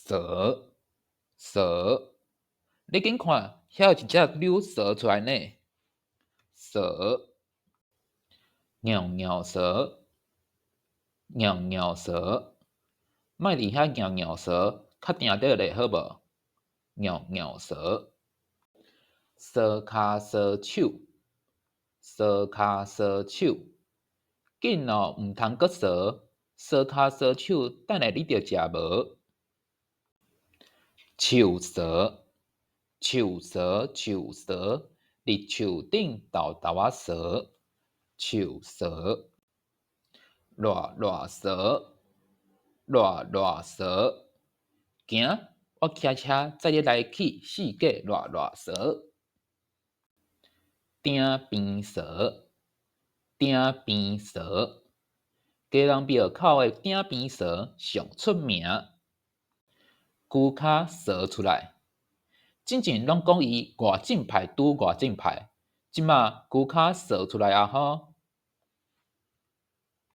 蛇，蛇，你紧看，遐有一只溜蛇出来呢。蛇，尿尿蛇，尿尿蛇，莫伫遐尿尿蛇，较定得咧，好无？尿尿蛇，蛇骹蛇手，蛇骹蛇手，紧哦，毋通阁蛇，蛇骹蛇手，等下你着食无。树蛇，树蛇，树蛇，伫树顶豆豆仔蛇，树蛇，热热蛇，热热蛇，行，我骑车载你来去世界热热蛇。顶边蛇，顶边蛇，家人庙口的顶边蛇上出名，龟骹蛇出来。之前拢讲伊外正派拄外正派，即马龟骹蛇出来啊吼！